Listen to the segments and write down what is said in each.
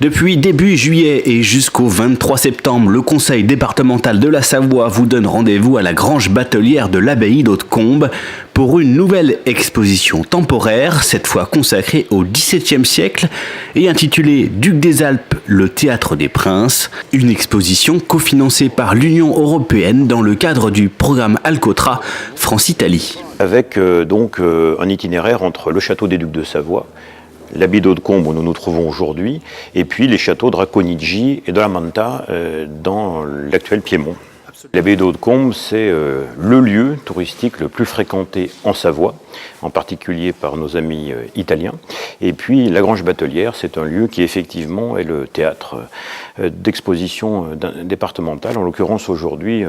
Depuis début juillet et jusqu'au 23 septembre, le conseil départemental de la Savoie vous donne rendez-vous à la Grange Batelière de l'abbaye d'Hautecombe pour une nouvelle exposition temporaire, cette fois consacrée au XVIIe siècle et intitulée Duc des Alpes, le théâtre des princes, une exposition cofinancée par l'Union européenne dans le cadre du programme Alcotra France-Italie. Avec un itinéraire entre le château des Ducs de Savoie, l'abbaye d'Hautecombe où nous nous trouvons aujourd'hui, et puis les châteaux de Racconigi et de la Manta dans l'actuel Piémont. L'abbaye d'Hautecombe, c'est le lieu touristique le plus fréquenté en Savoie, en particulier par nos amis italiens. Et puis la Grange Batelière, c'est un lieu qui effectivement est le théâtre d'exposition départementale. En l'occurrence aujourd'hui,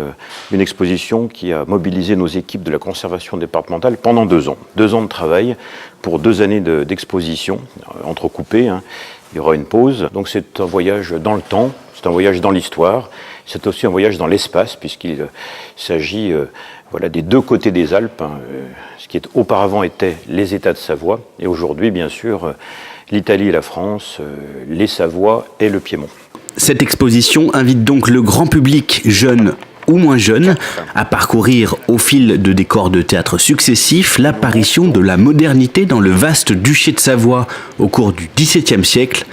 une exposition qui a mobilisé nos équipes de la conservation départementale pendant 2 ans. 2 ans de travail pour 2 années d'exposition, entrecoupées. Il y aura une pause. Donc c'est un voyage dans le temps, c'est un voyage dans l'histoire. C'est aussi un voyage dans l'espace, puisqu'il s'agit des 2 côtés des Alpes, ce qui auparavant était les États de Savoie, et aujourd'hui, bien sûr, l'Italie et la France, les Savoies et le Piémont. Cette exposition invite donc le grand public, jeune ou moins jeune, à parcourir au fil de décors de théâtre successifs l'apparition de la modernité dans le vaste duché de Savoie au cours du XVIIe siècle,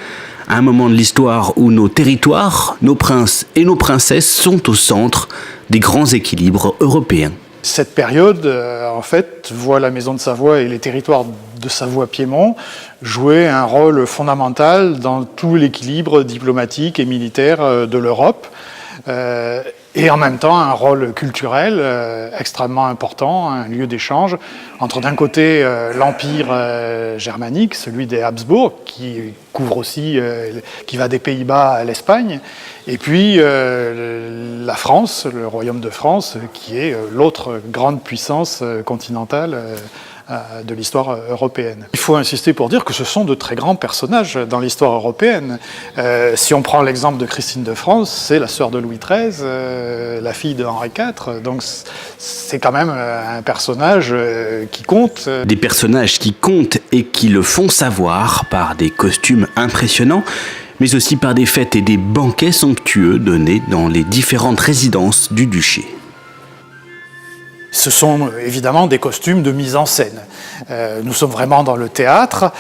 à un moment de l'histoire où nos territoires, nos princes et nos princesses sont au centre des grands équilibres européens. Cette période, en fait, voit la Maison de Savoie et les territoires de Savoie-Piémont jouer un rôle fondamental dans tout l'équilibre diplomatique et militaire de l'Europe. Et en même temps un rôle culturel extrêmement important, un lieu d'échange entre d'un côté l'empire germanique, celui des Habsbourg, qui couvre aussi, qui va des Pays-Bas à l'Espagne, et puis la France, le royaume de France, qui est l'autre grande puissance continentale de l'histoire européenne. Il faut insister pour dire que ce sont de très grands personnages dans l'histoire européenne. Si on prend l'exemple de Christine de France, c'est la sœur de Louis XIII, la fille de Henri IV, donc c'est quand même un personnage qui compte. Des personnages qui comptent et qui le font savoir par des costumes impressionnants, mais aussi par des fêtes et des banquets somptueux donnés dans les différentes résidences du duché. Ce sont évidemment des costumes de mise en scène. Nous sommes vraiment dans le théâtre.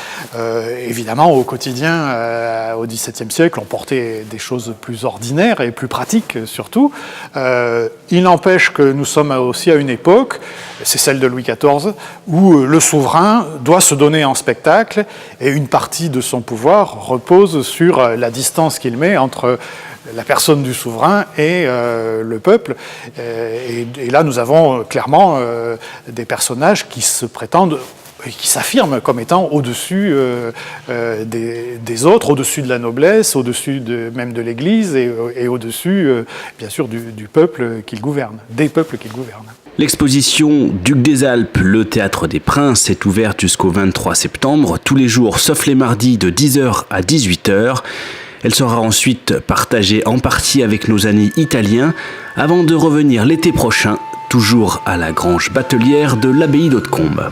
Évidemment, au quotidien, au XVIIe siècle, on portait des choses plus ordinaires et plus pratiques surtout. Il n'empêche que nous sommes aussi à une époque, c'est celle de Louis XIV, où le souverain doit se donner en spectacle et une partie de son pouvoir repose sur la distance qu'il met entre la personne du souverain et le peuple. Et là, nous avons clairement des personnages qui se prétendent et qui s'affirment comme étant au-dessus des autres, au-dessus de la noblesse, au-dessus même de l'Église et au-dessus, bien sûr, du peuple qu'ils gouvernent, des peuples qu'ils gouvernent. L'exposition Duc des Alpes, le théâtre des princes est ouverte jusqu'au 23 septembre, tous les jours sauf les mardis de 10h à 18h. Elle sera ensuite partagée en partie avec nos amis italiens avant de revenir l'été prochain, toujours à la Grange Batelière de l'abbaye d'Hautecombe.